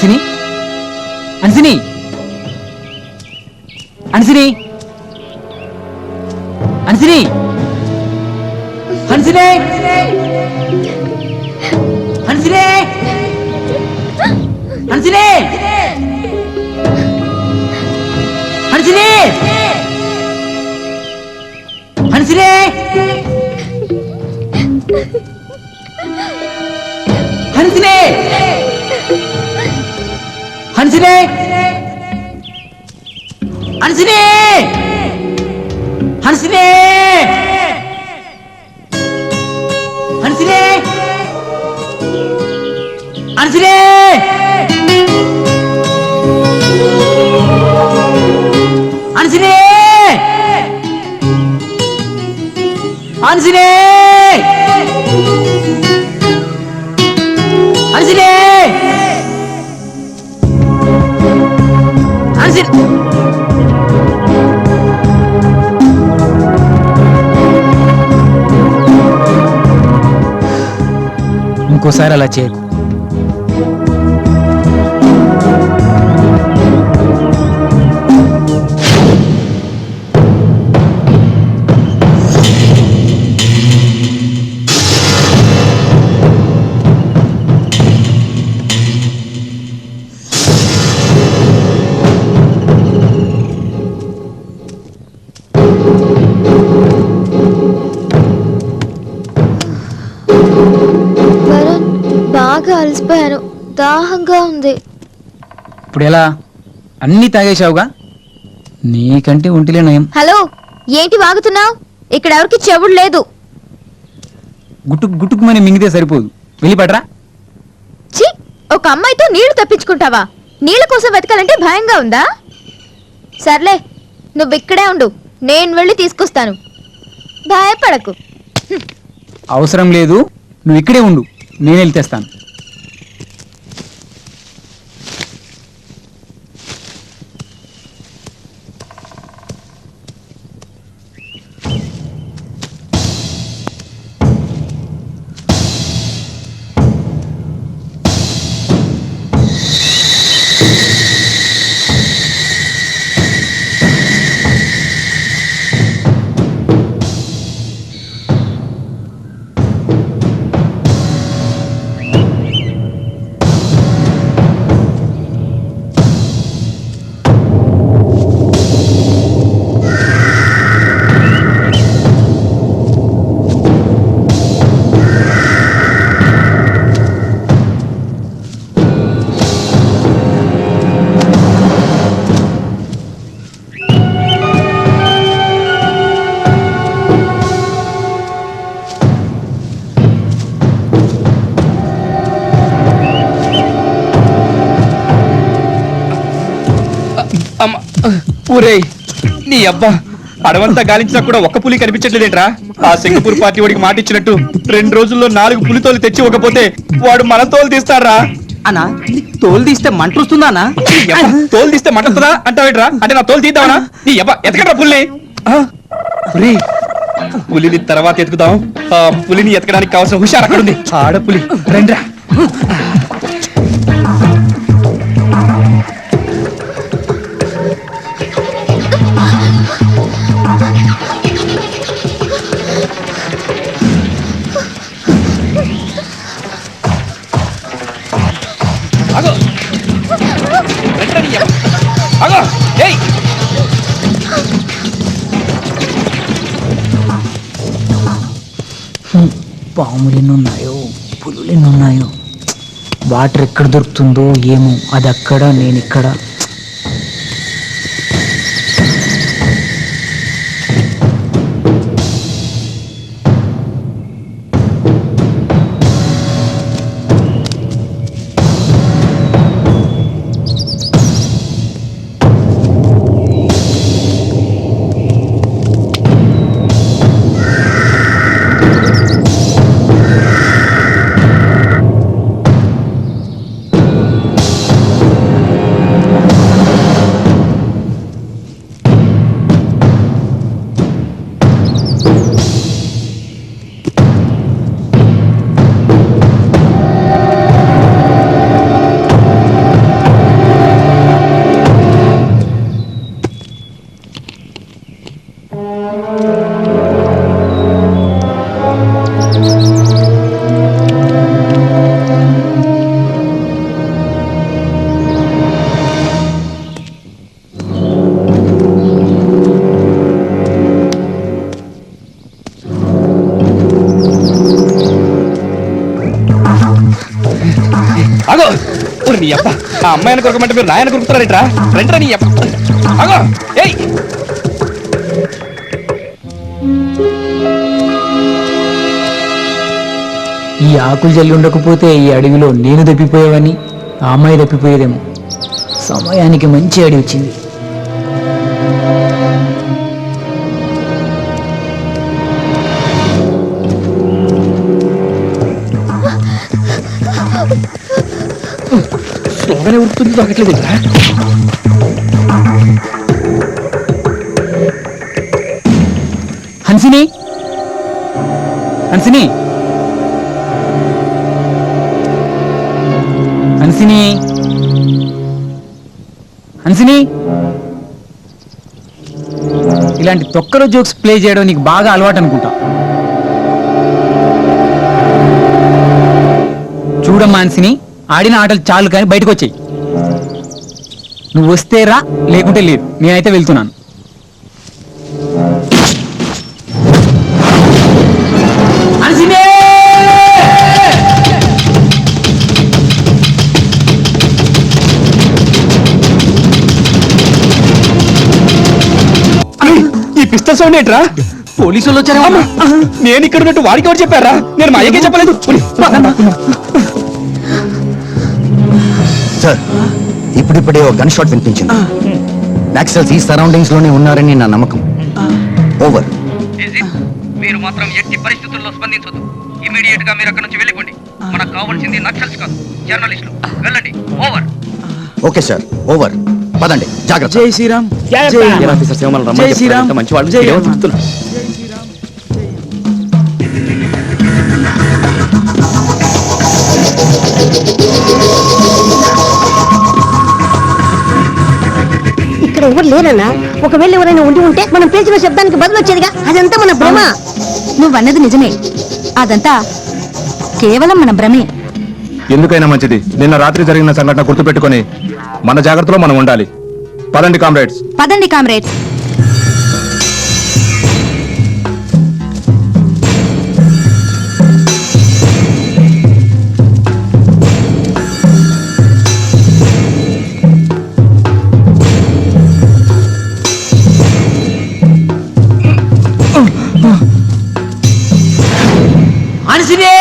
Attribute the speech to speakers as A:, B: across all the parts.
A: అన్సిని అన్సిని అన్సిని అన్సిని అన్సిని అన్సిని అన్సిని అన్సిని అన్సిని హన్సిని హన్సిని హన్సిని హన్సిని హన్సిని హన్సిని హన్సిని హన్సిని హన్సిని హన్సిని ఇంకోసారి అలా చేయకు.
B: బాగా అలసిపోయాను, దాహంగా ఉంది.
A: ఇప్పుడు ఎలా? అన్నీ తాగేశావుగా, నీకంటే ఒంటిలే నయం.
B: హలో, ఏంటి వాగుతున్నావు? ఇక్కడ ఎవరికి చెవుడు లేదు.
A: గుట్టుకు గుట్టుకుమని మింగితే సరిపోదు, వెళ్ళిపడరా.
B: ఛీ, ఒక అమ్మాయితో నీళ్లు తప్పించుకుంటావా? నీళ్ళ కోసం వెతకాలంటే భయంగా ఉందా? సర్లే, నువ్వు ఇక్కడే ఉండు, నేను వెళ్ళి తీసుకొస్తాను. భయపడకు.
A: అవసరం లేదు, నువ్వు ఇక్కడే ఉండు, నేను వెళ్ళి తెస్తాను.
C: ఊరే నీ అబ్బా, అడవంతా గాలించినా కూడా ఒక్క పులి కనిపించట్లేదేంట్రా? ఆ సింగపూర్ పార్టీ వాడికి మాట ఇచ్చినట్టు 2 రోజుల్లో 4 పులితోలు తెచ్చి ఇవ్వకపోతే వాడు మన తోలు తీస్తాడ్రా.
D: అన్నా, తోలు తీస్తే మంట వస్తుందా అన్నా?
C: తోలు తీస్తే మంట వస్తుందా అంటావేట్రా? అంటే నా తోలు తీద్దామనా? నీ అబ్బా, ఎతకట్రా పులిని. పులిని తర్వాత ఎతుకుదాం. ఆ పులిని ఎతకడానికి కావాల్సిన హుషారు అక్కడ ఉంది. ఆడపులి రండ్రా.
A: పాములు ఎన్నున్నాయో, పులులు ఎన్నున్నాయో, వాటర్ ఎక్కడ దొరుకుతుందో ఏమో. అది అక్కడ, నేను ఇక్కడ.
C: అగో ఊరి నీ అబ్బా ఆ అమ్మాయిని కొరకమంటే మీరు నాయన కొరుకుతారేట్రా రండిరా నీ అబ్బా అగో ఏయ్
A: ఈ ఆకులు జల్లి ఉండకపోతే ఈ అడవిలో నేను తప్పిపోయేవని ఆ అమ్మాయి తప్పిపోయేదేమో. సమయానికి మంచి అడి వచ్చింది.
C: స్లోగానే ఉరుకుతుంది దొరకట్లేదు
A: హన్సిని, హన్సిని, హన్సిని, హన్సిని. ఇలాంటి తొక్కలో జోక్స్ ప్లే చేయడం నీకు బాగా అలవాటు అనుకుంటా. చూడమ్మా హన్సిని, ఆడిన ఆటలు చాలు కానీ బయటకు వచ్చాయి. నువ్వు వస్తే రా, లేకుంటే లేదు. నేనైతే వెళ్తున్నాను. హన్సిని!
C: ఈ పిస్టల్ సౌండ్ ఏంట్రా?
D: పోలీసులు వచ్చారా?
C: నేను ఇక్కడ ఉన్నట్టు వాడికి ఎవరు చెప్పారా? నేను మా అయ్యకే చెప్పలేదు.
E: సార్, ఇప్పుడిప్పుడే ఒక గన్ షాట్ వినిపించింది. నక్సల్స్ ఈ సరౌండింగ్స్ లోనే ఉన్నారని నా నమ్మకం. ఓవర్.
F: మీరు మాత్రం ఎట్టి పరిస్థితుల్లో స్పందించొద్దు. ఇమీడియట్ గా మీరు అక్కడ నుంచి వెళ్ళిపోండి. మనకు కావాల్సింది నక్సల్స్ కాదు, జర్నలిస్టులు. వెళ్ళండి. ఓవర్.
E: Okay sir, over. పదండి, జాగ్రత్త.
A: జై శ్రీరామ్. జై శ్రీరామ్.
C: మంచి వాళ్ళు
A: జై
C: ఏమని
A: రామ్.
C: చెప్తున్నా?
G: ఇక్కడ ఎవరు లేరన్నా. ఒకవేళ ఎవరైనా ఉండి ఉంటే మనం పేచిన శబ్దానికి బదులు వచ్చేదిగా. అదంతా మన భ్రమ.
B: నువ్వన్నది నిజమే. అదంతా కేవలం మన భ్రమే.
H: ఎందుకైనా మంచిది నిన్న రాత్రి జరిగిన సంఘటన గుర్తుపెట్టుకొని మన జాగ్రత్తలో మనం ఉండాలి. పదండి కామ్రేడ్స్.
B: పదండి కామ్రేడ్స్.
A: హన్సిని!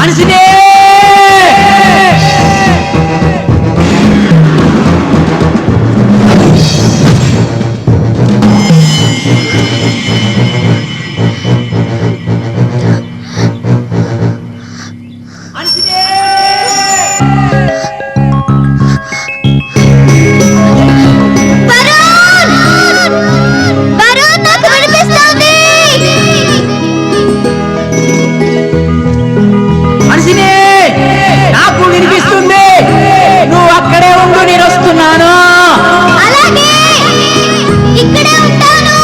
A: హన్సిని! హన్సిని! నాకు వినిపిస్తుంది. నువ్వు అక్కడే ఉండు, నేను వస్తున్నాను.
B: అలాగే, ఇక్కడే ఉంటాను.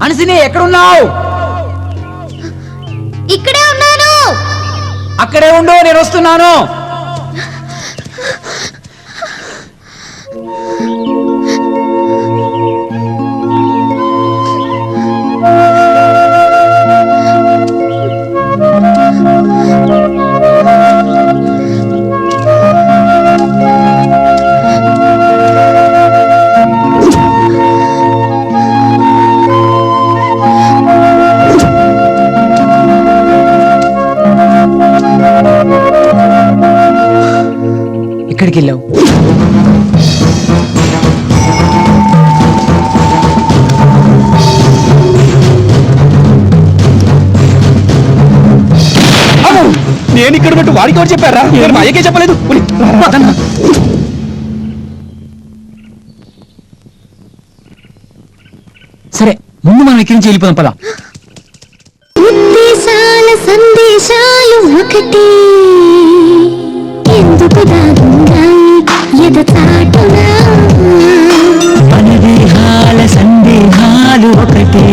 A: హన్సిని, ఎక్కడున్నావు?
B: ఇక్కడే ఉన్నాను.
A: అక్కడే ఉండు, నేను వస్తున్నాను.
C: నేను ఇక్కడ ఉన్నట్టు వాడికి ఎవరు చెప్పారా? నేను మా అయ్యకే చెప్పలేదు. పులి, పదన్నా.
A: సరే ముందు మనం ఇక్కడి నుంచి వెళ్ళిపోదాం పదా.
I: ఉద్దేశాల సందేశాలు ఒకటి ఎందుకు దాగున్నాయి ఎదచాటునా
A: మన దేహాల సందేహాలు ఒకటే